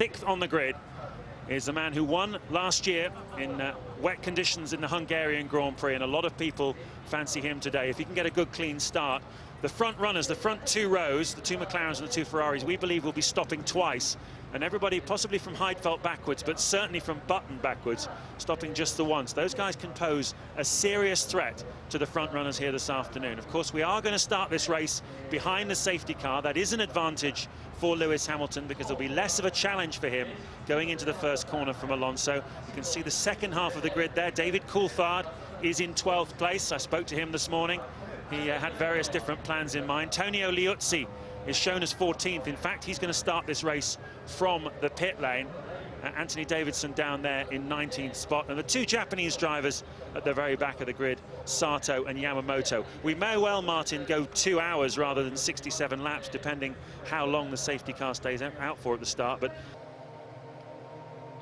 Sixth on the grid is the man who won last year in wet conditions in the Hungarian Grand Prix, and a lot of people fancy him today. If he can get a good clean start, the front runners, the front two rows, the two McLarens and the two Ferraris, we believe will be stopping twice, and everybody possibly from Heidfeld backwards, but certainly from Button backwards, stopping just the once. Those guys can pose a serious threat to the front runners here this afternoon. Of course, we are going to start this race behind the safety car. That is an advantage for Lewis Hamilton because there'll be less of a challenge for him going into the first corner from Alonso. You can see the second half of the grid there. David Coulthard is in 12th place. I spoke to him this morning. He had various different plans in mind. Tonio Liuzzi is shown as 14th. In fact, he's going to start this race from the pit lane. Anthony Davidson down there in 19th spot. And the two Japanese drivers at the very back of the grid, Sato and Yamamoto. We may well, Martin, go 2 hours rather than 67 laps, depending how long the safety car stays out for at the start. But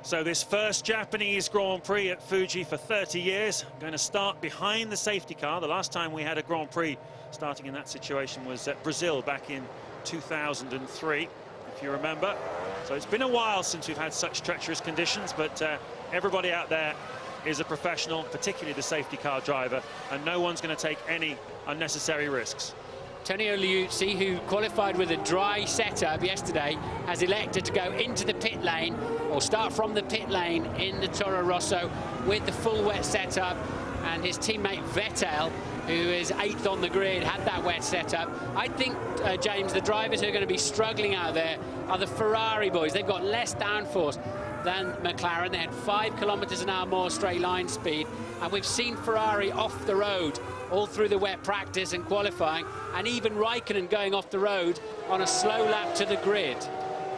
so this first Japanese Grand Prix at Fuji for 30 years, going to start behind the safety car. The last time we had a Grand Prix starting in that situation was at Brazil back in 2003, if you remember. So it's been a while since we've had such treacherous conditions, but everybody out there is a professional, particularly the safety car driver, and no one's going to take any unnecessary risks. Tonio Liuzzi, who qualified with a dry setup yesterday, has elected to go into the pit lane, or start from the pit lane in the Toro Rosso with the full wet setup. And his teammate Vettel, who is 8th on the grid, had that wet setup. I think, James, the drivers who are going to be struggling out there are the Ferrari boys. They've got less downforce than McLaren. They had 5 kilometers an hour more straight line speed, and we've seen Ferrari off the road all through the wet practice and qualifying, and even Raikkonen going off the road on a slow lap to the grid.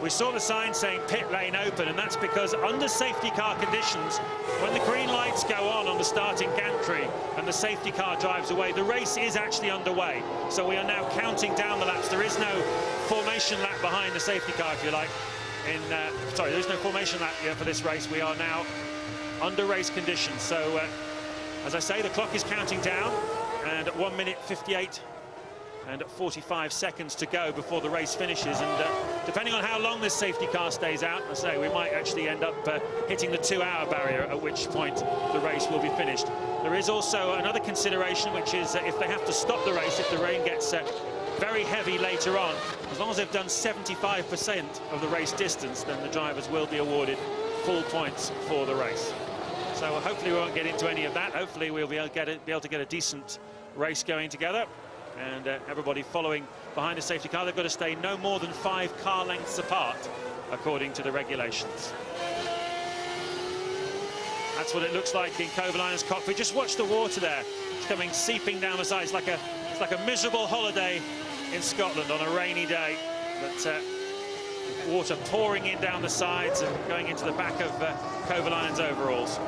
We saw the sign saying pit lane open, and that's because under safety car conditions, when the green lights go on the starting gantry and the safety car drives away, the race is actually underway. So we are now counting down the laps. There is no formation lap behind the safety car, if you like. Sorry, there is no formation lap for this race. We are now under race conditions. So, as I say, the clock is counting down, and at 1 minute 58 and 45 seconds to go before the race finishes. And depending on how long this safety car stays out, I say we might actually end up hitting the 2-hour barrier, at which point the race will be finished. There is also another consideration, which is if they have to stop the race, if the rain gets very heavy later on, as long as they've done 75% of the race distance, then the drivers will be awarded full points for the race. So hopefully we won't get into any of that. Hopefully we'll be able to get a decent race going together. And everybody following behind the safety car, they've got to stay no more than 5 car lengths apart, according to the regulations. That's what it looks like in Kovalinen's cockpit. Just watch the water there. It's coming seeping down the sides. It's like a miserable holiday in Scotland on a rainy day. But water pouring in down the sides and going into the back of Kovalinen's overalls.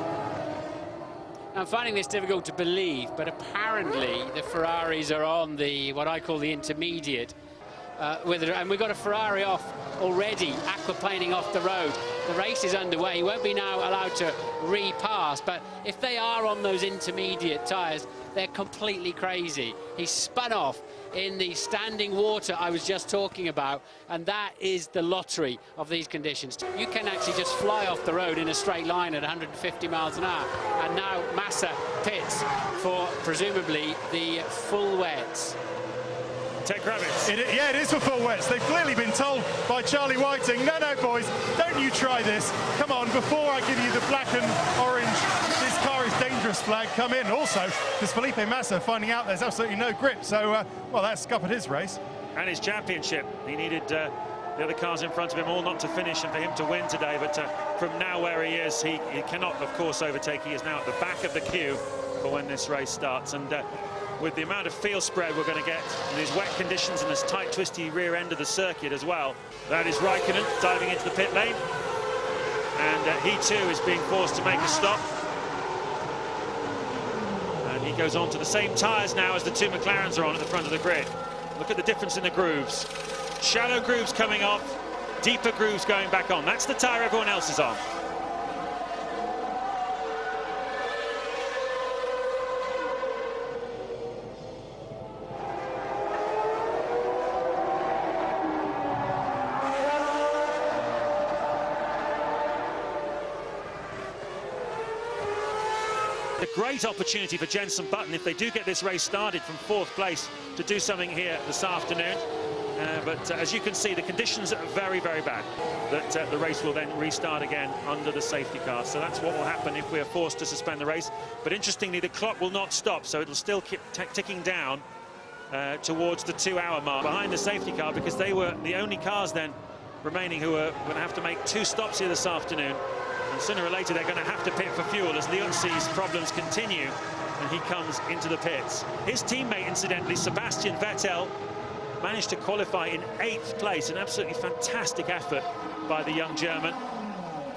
I'm finding this difficult to believe, but apparently the Ferraris are on what I call the intermediate. And we've got a Ferrari off already, aquaplaning off the road. The race is underway. He won't be now allowed to repass, but if they are on those intermediate tyres, they're completely crazy. He spun off in the standing water I was just talking about, and that is the lottery of these conditions. You can actually just fly off the road in a straight line at 150 miles an hour, and now Massa pits for presumably the full wets. Ted Kravitz. Yeah, it is for full wets. They've clearly been told by Charlie Whiting, no, boys, don't you try this. Come on, before I give you the black and orange, this car is dangerous flag, come in. Also, there's Felipe Massa finding out there's absolutely no grip. So, well, that scuppered his race. And his championship. He needed the other cars in front of him all not to finish and for him to win today. But from now where he is, he cannot, of course, overtake. He is now at the back of the queue for when this race starts. And with the amount of field spread we're going to get in these wet conditions and this tight, twisty rear end of the circuit as well. That is Raikkonen diving into the pit lane. And he too is being forced to make a stop. And he goes on to the same tyres now as the two McLarens are on at the front of the grid. Look at the difference in the grooves. Shallow grooves coming off, deeper grooves going back on. That's the tyre everyone else is on. A great opportunity for Jenson Button, if they do get this race started from 4th place, to do something here this afternoon. But as you can see, the conditions are very, very bad. That the race will then restart again under the safety car. So that's what will happen if we are forced to suspend the race. But interestingly, the clock will not stop, so it'll still keep ticking down towards the 2-hour mark behind the safety car, because they were the only cars then remaining who are going to have to make 2 stops here this afternoon. And sooner or later, they're going to have to pit for fuel as Liuzzi's problems continue, and he comes into the pits. His teammate, incidentally, Sebastian Vettel, managed to qualify in 8th place, an absolutely fantastic effort by the young German.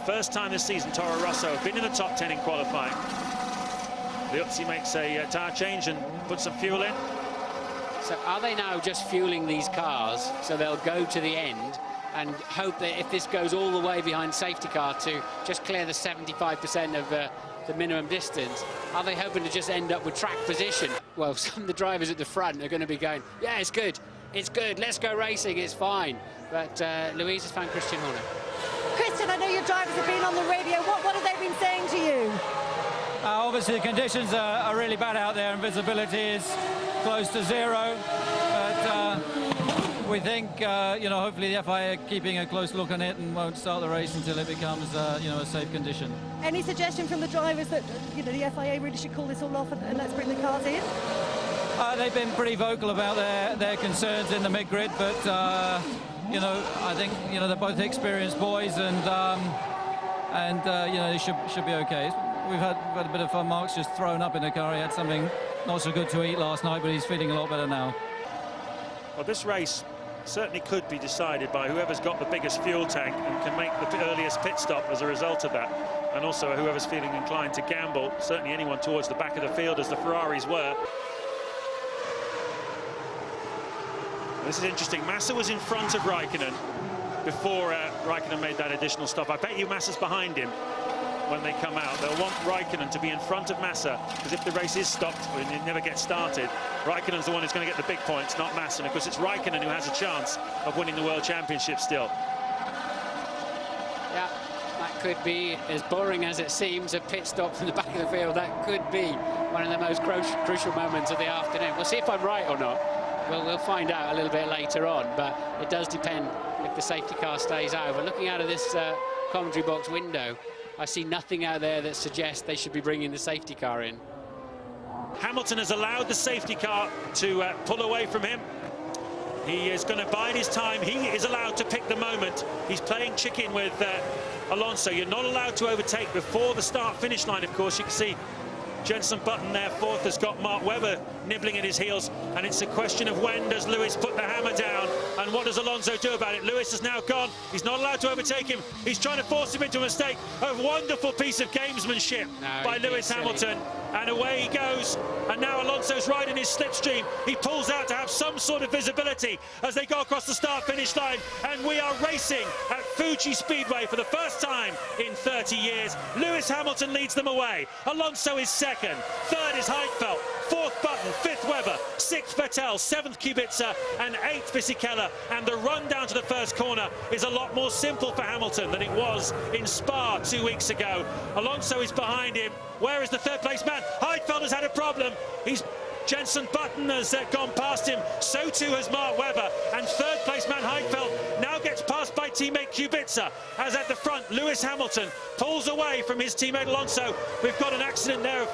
First time this season Toro Rosso have been in the top 10 in qualifying. Liuzzi makes a tyre change and puts some fuel in. So are they now just fueling these cars so they'll go to the end and hope that if this goes all the way behind safety car to just clear the 75% of the minimum distance, are they hoping to just end up with track position? Well, some of the drivers at the front are going to be going, yeah, it's good, let's go racing, it's fine. But Louise has found Christian Horner. Christian, I know your drivers have been on the radio. What have they been saying to you? Obviously, the conditions are really bad out there, and visibility is close to 0. But we think, you know, hopefully the FIA are keeping a close look on it and won't start the race until it becomes, you know, a safe condition. Any suggestion from the drivers that, you know, the FIA really should call this all off and let's bring the cars in? They've been pretty vocal about their concerns in the mid-grid, but, you know, I think, you know, they're both experienced boys, and you know, they should be okay. We've had a bit of fun. Mark's just thrown up in the car. He had something not so good to eat last night, but he's feeling a lot better now. Well, this race certainly could be decided by whoever's got the biggest fuel tank and can make the earliest pit stop as a result of that. And also whoever's feeling inclined to gamble, certainly anyone towards the back of the field, as the Ferraris were. This is interesting. Massa was in front of Raikkonen before Raikkonen made that additional stop. I bet you Massa's behind him when they come out. They'll want Raikkonen to be in front of Massa, because if the race is stopped and it never gets started, Raikkonen's the one who's going to get the big points, not Massa. And of course, it's Raikkonen who has a chance of winning the World Championship still. Yeah, that could be, as boring as it seems, a pit stop from the back of the field. That could be one of the most crucial moments of the afternoon. We'll see if I'm right or not. We'll find out a little bit later on, but it does depend if the safety car stays out. But looking out of this commentary box window, I see nothing out there that suggests they should be bringing the safety car in. Hamilton has allowed the safety car to pull away from him. He is going to bide his time. He is allowed to pick the moment. He's playing chicken with Alonso. You're not allowed to overtake before the start-finish line, of course. You can see Jenson Button there, 4th, has got Mark Webber nibbling at his heels, and it's a question of when does Lewis put the hammer down and what does Alonso do about it. Lewis has now gone. He's not allowed to overtake him. He's trying to force him into a mistake. A wonderful piece of gamesmanship by Lewis Hamilton, and away he goes. And now Alonso's riding his slipstream. He pulls out to have some sort of visibility as they go across the start-finish line, and we are racing at Fuji Speedway for the first time in 30 years. Lewis Hamilton leads them away. Alonso is 2nd. 3rd is Heidfeld. 4th Button. 5th Webber. 6th Vettel. 7th Kubica. And 8th Fisichella. And the run down to the first corner is a lot more simple for Hamilton than it was in Spa 2 weeks ago. Alonso is behind him. Where is the 3rd place man? Heidfeld has had a problem. Jenson Button has gone past him, so too has Mark Webber, and 3rd place man Heidfeld now gets passed by teammate Kubica, as at the front Lewis Hamilton pulls away from his teammate Alonso. We've got an accident there,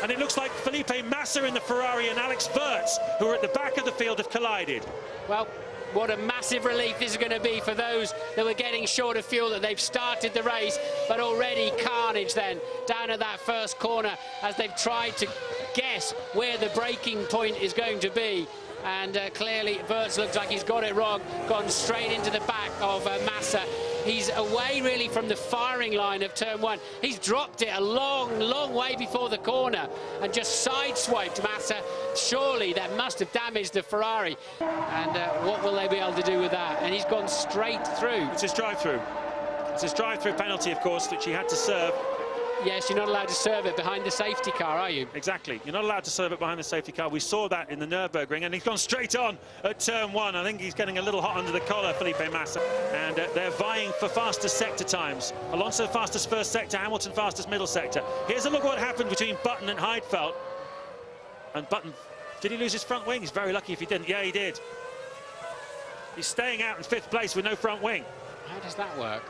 and it looks like Felipe Massa in the Ferrari and Alex Wurz, who are at the back of the field, have collided. Well, what a massive relief this is going to be for those that were getting short of fuel, that they've started the race, but already carnage then down at that first corner as they've tried to guess where the braking point is going to be. And clearly Wurz looks like he's got it wrong, gone straight into the back of Massa. He's away really from the firing line of turn 1. He's dropped it a long way before the corner and just sideswiped Massa. Surely that must have damaged the Ferrari. And what will they be able to do with that? And he's gone straight through. It's his drive-through. It's his drive-through penalty, of course, which he had to serve. Yes, you're not allowed to serve it behind the safety car, are you? Exactly. You're not allowed to serve it behind the safety car. We saw that in the Nürburgring, and he's gone straight on at turn 1. I think he's getting a little hot under the collar, Felipe Massa. And they're vying for fastest sector times. Alonso fastest first sector, Hamilton fastest middle sector. Here's a look at what happened between Button and Heidfeld. And Button, did he lose his front wing? He's very lucky if he didn't. Yeah, he did. He's staying out in 5th place with no front wing. How does that work?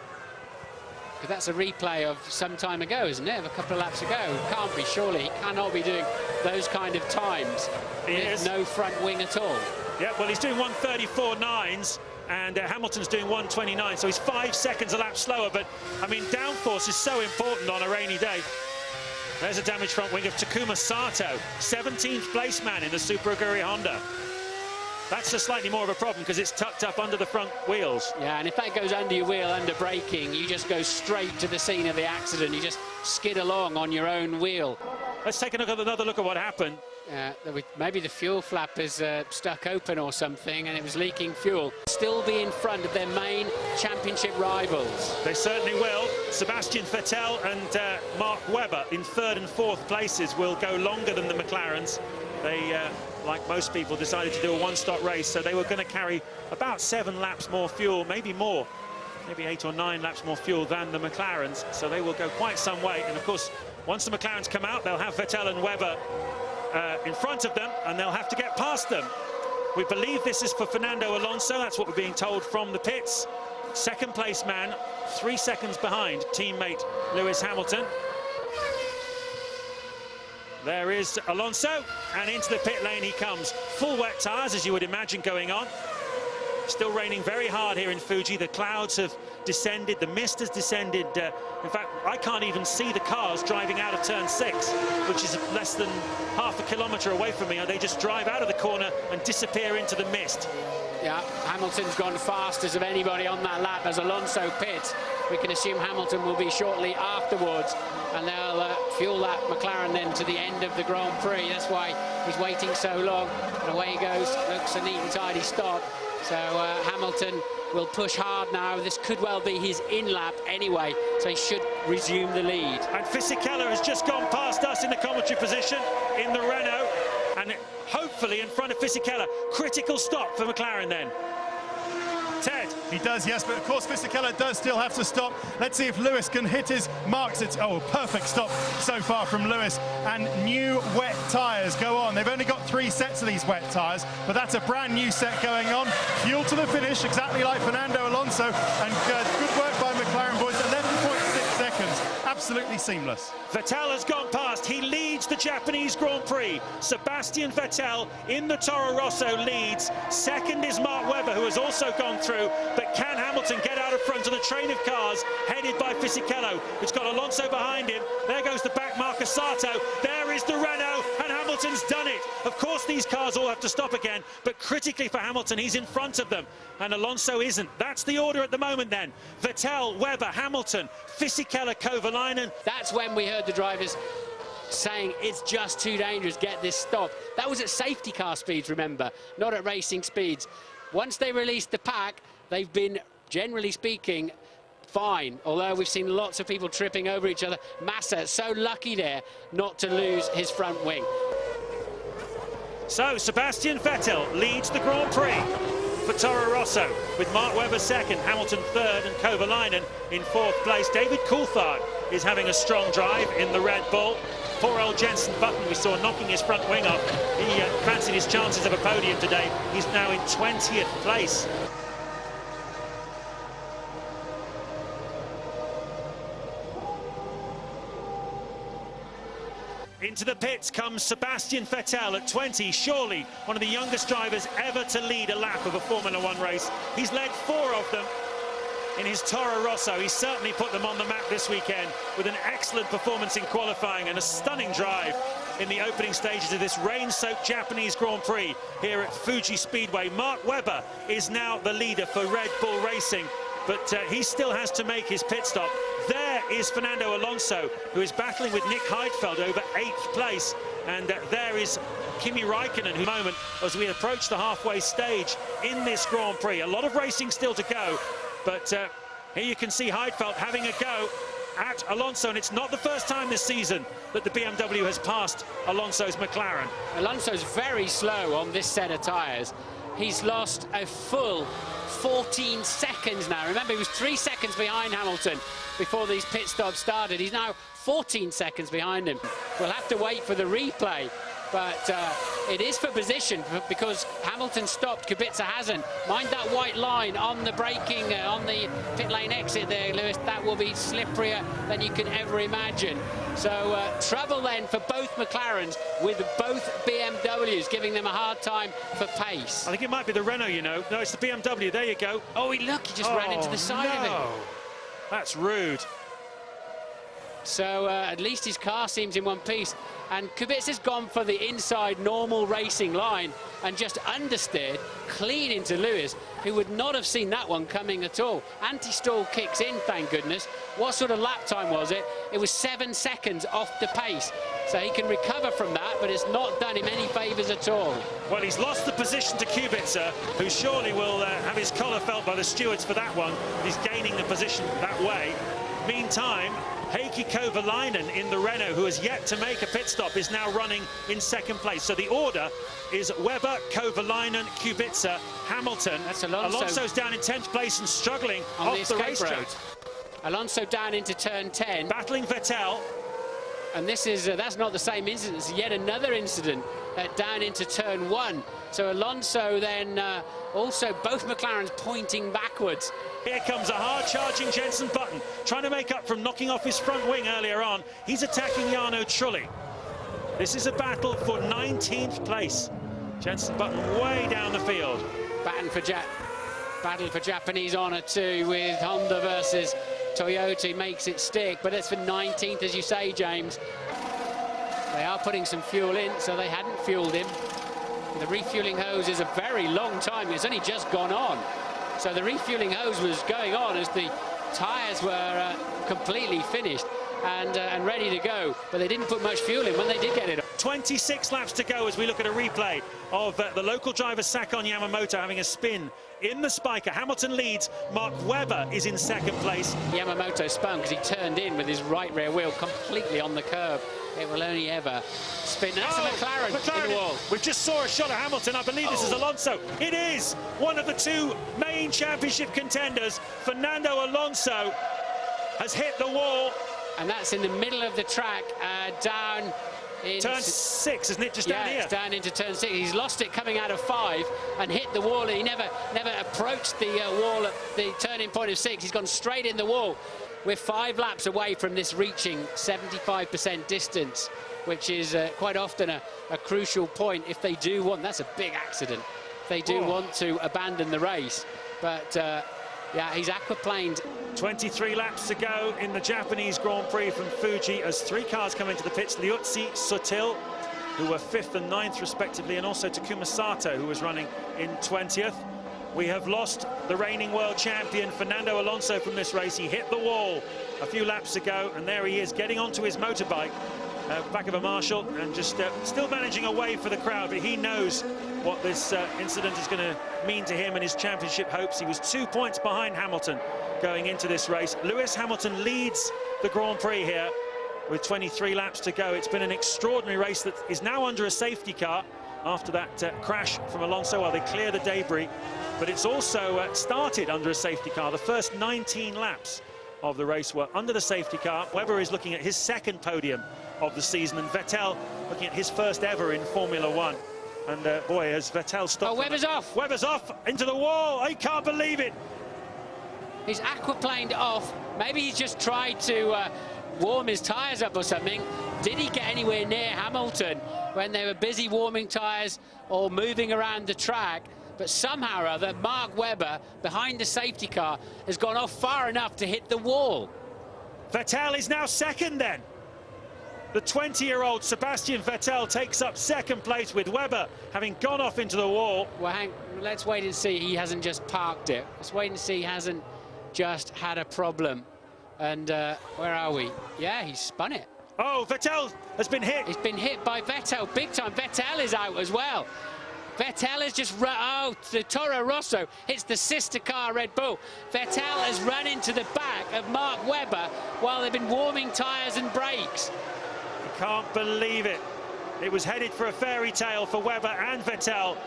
Because that's a replay of some time ago, isn't it? Of a couple of laps ago. Can't be, surely. He cannot be doing those kind of times. He is. No front wing at all. Yeah, well, he's doing 1:34.9s, and Hamilton's doing 1:29, so he's 5 seconds a lap slower. But, I mean, downforce is so important on a rainy day. There's a damaged front wing of Takuma Sato, 17th place man in the Super Aguri Honda. That's a slightly more of a problem because it's tucked up under the front wheels. Yeah, and if that goes under your wheel, under braking, you just go straight to the scene of the accident. You just skid along on your own wheel. Let's take another look at what happened. Maybe the fuel flap is stuck open or something, and it was leaking fuel. Still be in front of their main championship rivals. They certainly will. Sebastian Vettel and Mark Webber in 3rd and 4th places will go longer than the McLarens. They, like most people, decided to do a one-stop race, so they were going to carry about 7 laps more fuel, maybe more, maybe 8 or 9 laps more fuel than the McLarens, so they will go quite some way. And of course, once the McLarens come out, they'll have Vettel and Webber in front of them, and they'll have to get past them. We believe this is for Fernando Alonso. That's what we're being told from the pits. 2nd place man, 3 seconds behind teammate Lewis Hamilton. There is Alonso, and into the pit lane he comes. Full wet tyres, as you would imagine, going on. Still raining very hard here in Fuji. The clouds have descended, the mist has descended. In fact, I can't even see the cars driving out of turn 6, which is less than half a kilometre away from me. They just drive out of the corner and disappear into the mist. Yeah, Hamilton's gone fastest of anybody on that lap as Alonso pits. We can assume Hamilton will be shortly afterwards, and they'll fuel that McLaren then to the end of the Grand Prix. That's why he's waiting so long. And away he goes. Looks a neat and tidy stop. So Hamilton will push hard now. This could well be his in-lap anyway, so he should resume the lead. And Fisichella has just gone past us in the commentary position in the Renault, and hopefully in front of Fisichella. Critical stop for McLaren then. Ted. He does, yes, but of course Fisichella does still have to stop. Let's see if Lewis can hit his marks. It's, oh, perfect stop so far from Lewis. And new wet tyres go on. They've only got 3 sets of these wet tyres, but that's a brand new set going on. Fuel to the finish, exactly like Fernando Alonso. And good work by McLaren boys, 11.6 seconds. Absolutely seamless. Vettel has gone past. He leads the Japanese Grand Prix. Sebastian Vettel in the Toro Rosso leads. 2nd is Mark Webber, who has also gone through. But can Hamilton get out of front of the train of cars headed by Fisichella? It's got Alonso behind him. There goes the back marker Sato. There is the Renault, and Hamilton's done it. Of course, these cars all have to stop again, but critically for Hamilton, he's in front of them, and Alonso isn't. That's the order at the moment then. Vettel, Webber, Hamilton, Fisichella, Kovalainen. That's when we heard the drivers saying it's just too dangerous, get this stop. That was at safety car speeds, remember, not at racing speeds. Once they released the pack, they've been, generally speaking, fine, although we've seen lots of people tripping over each other. Massa, so lucky there not to lose his front wing. So Sebastian Vettel leads the Grand Prix for Toro Rosso, with Mark Webber 2nd, Hamilton 3rd, and Kovalainen in 4th place. David Coulthard is having a strong drive in the Red Bull. Poor old Jenson Button, we saw knocking his front wing off. He fancied his chances of a podium today. He's now in 20th place. Into the pits comes Sebastian Vettel at 20, surely one of the youngest drivers ever to lead a lap of a Formula 1 race. He's led 4 of them in his Toro Rosso. He's certainly put them on the map this weekend with an excellent performance in qualifying and a stunning drive in the opening stages of this rain-soaked Japanese Grand Prix here at Fuji Speedway. Mark Webber is now the leader for Red Bull Racing, but he still has to make his pit stop. There is Fernando Alonso, who is battling with Nick Heidfeld over 8th place. And there is Kimi Räikkönen, who moment as we approach the halfway stage in this Grand Prix. A lot of racing still to go, but here you can see Heidfeld having a go at Alonso, and it's not the first time this season that the BMW has passed Alonso's McLaren. Alonso's very slow on this set of tyres. He's lost a full 14 seconds now. Remember, he was 3 seconds behind Hamilton before these pit stops started. He's now 14 seconds behind him. We'll have to wait for the replay, but it is for position because Hamilton stopped, Kubica hasn't. Mind that white line on the braking, on the pit lane exit there, Lewis. That will be slipperier than you can ever imagine. So trouble then for both McLarens, with both BMWs giving them a hard time for pace. I think it might be the Renault, you know. No, it's the BMW. There you go. Oh, look, he just ran into the side of it. That's rude. So at least his car seems in one piece. And Kubica's gone for the inside normal racing line and just understeered clean into Lewis, who would not have seen that one coming at all. Anti-stall kicks in, thank goodness. What sort of lap time was it? It was 7 seconds off the pace. So he can recover from that, but it's not done him any favours at all. Well, he's lost the position to Kubica, who surely will have his collar felt by the stewards for that one. He's gaining the position that way. Meantime, Heikki Kovalainen in the Renault, who has yet to make a pit stop, is now running in second place. So the order is Webber, Kovalainen, Kubica, Hamilton. That's Alonso. Alonso's down in 10th place and struggling on off the racetrack. Alonso down into turn 10. Battling Vettel. And this is that's not the same incident. It's yet another incident down into turn 1. So Alonso then also both McLarens pointing backwards. Here comes a hard-charging Jenson Button, trying to make up from knocking off his front wing earlier on. He's attacking Jarno Trulli. This is a battle for 19th place. Jenson Button way down the field. Battle for Japanese honour too, with Honda versus Toyota. Makes it stick, but it's for 19th, as you say, James. They are putting some fuel in, so they hadn't fueled him. The refueling hose is a very long time. It's only just gone on. So the refueling hose was going on as the tyres were completely finished and ready to go, but they didn't put much fuel in when they did get it on. 26 laps to go as we look at a replay of the local driver Sakon Yamamoto having a spin in the spiker. Hamilton leads, Mark Webber is in second place. Yamamoto spun because he turned in with his right rear wheel completely on the curb. It will only ever spin. That's a McLaren in the wall. We just saw a shot of Hamilton. I believe this is Alonso. It is one of the two main championship contenders. Fernando Alonso has hit the wall. And that's in the middle of the track, down in turn 6, isn't it? Just down here. It's down into turn 6. He's lost it coming out of 5 and hit the wall. He never approached the wall at the turning point of 6. He's gone straight in the wall. We're 5 laps away from this reaching 75% distance, which is quite often a crucial point if they do want. That's a big accident. If they do want to abandon the race, but yeah, he's aquaplaned. 23 laps to go in the Japanese Grand Prix from Fuji as 3 cars come into the pits. Liuzzi, Sutil, who were 5th and 9th respectively, and also Takuma Sato, who was running in 20th. We have lost the reigning world champion Fernando Alonso from this race. He hit the wall a few laps ago, and there he is getting onto his motorbike, back of a Marshall, and just still managing a wave for the crowd, but he knows what this incident is going to mean to him and his championship hopes. He was 2 points behind Hamilton going into this race. Lewis Hamilton leads the Grand Prix here with 23 laps to go. It's been an extraordinary race that is now under a safety car after that crash from Alonso while they clear the debris. But it's also started under a safety car. The first 19 laps of the race were under the safety car. Webber is looking at his second podium of the season, and Vettel looking at his first ever in Formula One. And boy, has Vettel stopped. Oh, Webber's off. Webber's off into the wall. I can't believe it. He's aquaplaned off. Maybe he's just tried to warm his tyres up or something. Did he get anywhere near Hamilton when they were busy warming tyres or moving around the track? But somehow or other, Mark Webber, behind the safety car, has gone off far enough to hit the wall. Vettel is now second then. The 20-year-old Sebastian Vettel takes up second place with Webber having gone off into the wall. Well, let's wait and see he hasn't just parked it. Let's wait and see he hasn't just had a problem. And where are we? Yeah, he's spun it. Oh, Vettel has been hit. He's been hit by Vettel big time. Vettel is out as well. Vettel has just run, oh, the Toro Rosso hits the sister car Red Bull. Vettel has run into the back of Mark Webber while they've been warming tyres and brakes. You can't believe it. It was headed for a fairy tale for Webber and Vettel.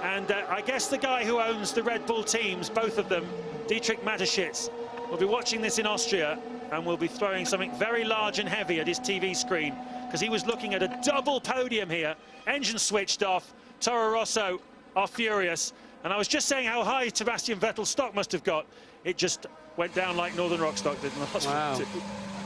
And I guess the guy who owns the Red Bull teams, both of them, Dietrich Mateschitz, will be watching this in Austria and will be throwing something very large and heavy at his TV screen, because he was looking at a double podium here. Engine switched off. Toro Rosso are furious. And I was just saying how high Sebastian Vettel's stock must have got. It just went down like Northern Rock stock did in the last wow.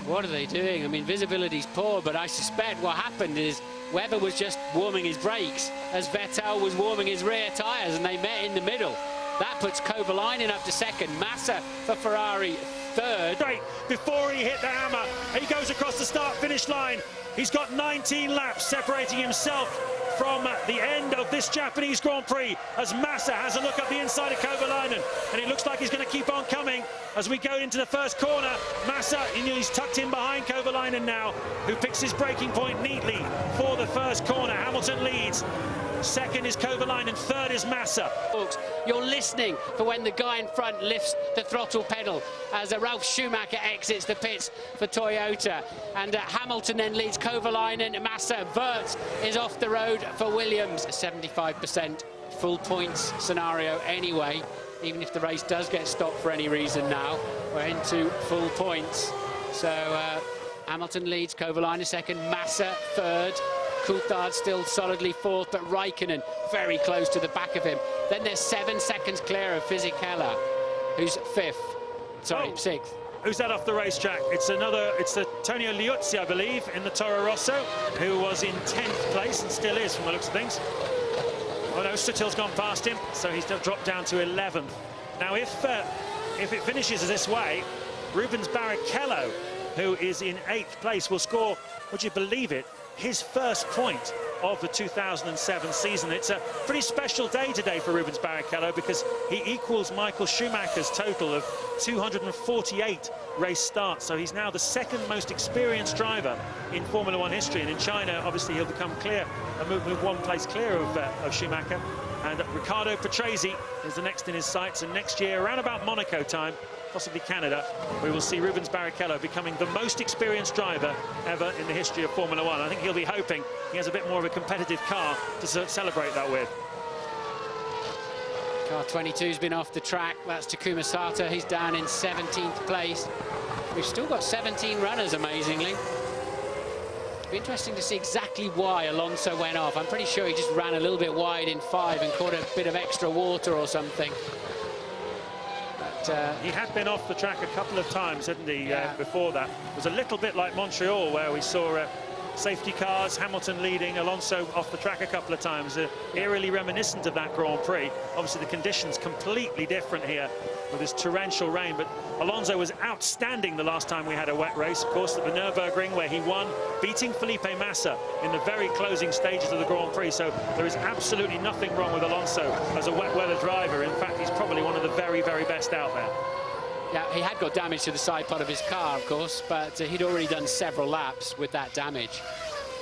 What are they doing? I mean, visibility's poor, but I suspect what happened is Webber was just warming his brakes as Vettel was warming his rear tyres, and they met in the middle. That puts Kovalainen up to second. Massa for Ferrari third. Right before he hit the hammer, he goes across the start-finish line. He's got 19 laps separating himself from the end of this Japanese Grand Prix as Massa has a look up the inside of Kovalainen, and it looks like he's going to keep on coming as we go into the first corner. Massa, he's tucked in behind Kovalainen now, who picks his braking point neatly for the first corner. Hamilton leads. Second is Kovalainen, third is Massa. You're listening for when the guy in front lifts the throttle pedal as Ralf Schumacher exits the pits for Toyota. And Hamilton then leads Kovalainen, Massa. Wirtz is off the road for Williams. 75% full points scenario anyway, even if the race does get stopped for any reason now. We're into full points. So Hamilton leads, Kovalainen second, Massa third. Coulthard still solidly fourth, but Raikkonen very close to the back of him. Then there's 7 seconds clear of Fisichella, who's fifth. Sorry, sixth. Who's that off the racetrack? It's Antonio Liuzzi, I believe, in the Toro Rosso, who was in 10th place and still is, from the looks of things. Oh no, Sutill's gone past him, so he's dropped down to 11th. Now, if it finishes this way, Rubens Barrichello, who is in 8th place, will score, would you believe it, his first point of the 2007 season. It's a pretty special day today for Rubens Barrichello, because he equals Michael Schumacher's total of 248 race starts. So he's now the second most experienced driver in Formula One history. And in China, obviously, he'll become clear and move 1 place clear of Schumacher. And Riccardo Patrese is the next in his sights. And next year, around about Monaco time, possibly Canada, we will see Rubens Barrichello becoming the most experienced driver ever in the history of Formula One. I think he'll be hoping he has a bit more of a competitive car to celebrate that with. Car 22's been off the track. That's Takuma Sato. He's down in 17th place. We've still got 17 runners, amazingly. It'll be interesting to see exactly why Alonso went off. I'm pretty sure he just ran a little bit wide in 5 and caught a bit of extra water or something. He had been off the track a couple of times, hadn't he, before that. It was a little bit like Montreal, where we saw safety cars, Hamilton leading, Alonso off the track a couple of times, eerily reminiscent of that Grand Prix. Obviously, the conditions completely different here with this torrential rain, but Alonso was outstanding the last time we had a wet race, of course, at the Nürburgring, where he won, beating Felipe Massa in the very closing stages of the Grand Prix. So there is absolutely nothing wrong with Alonso as a wet weather driver. In fact, he's probably one of the very, very best out there. Yeah, he had got damage to the side part of his car, of course, but he'd already done several laps with that damage.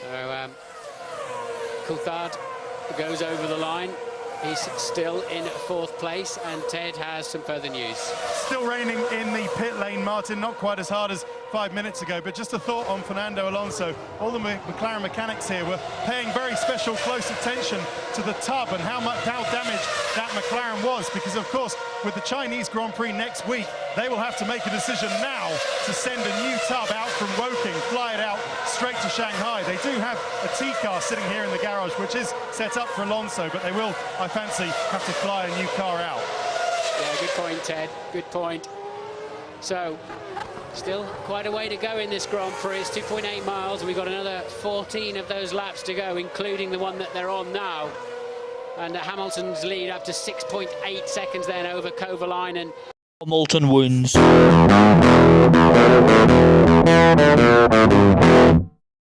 So Coulthard goes over the line. He's still in 4th place, and Ted has some further news. Still raining in the pit lane, Martin, not quite as hard as 5 minutes ago, but just a thought on Fernando Alonso. All the McLaren mechanics here were paying very special close attention to the tub and how damaged that McLaren was, because of course with the Chinese Grand Prix next week, they will have to make a decision now to send a new tub out from Woking, fly it out straight to Shanghai. They do have a T-car sitting here in the garage, which is set up for Alonso, but they will, I fancy, have to fly a new car out. Yeah, good point, Ted, good point. So, still quite a way to go in this Grand Prix. It's 2.8 miles, and we've got another 14 of those laps to go, including the one that they're on now. And Hamilton's lead up to 6.8 seconds then over Kovalainen. Hamilton wins.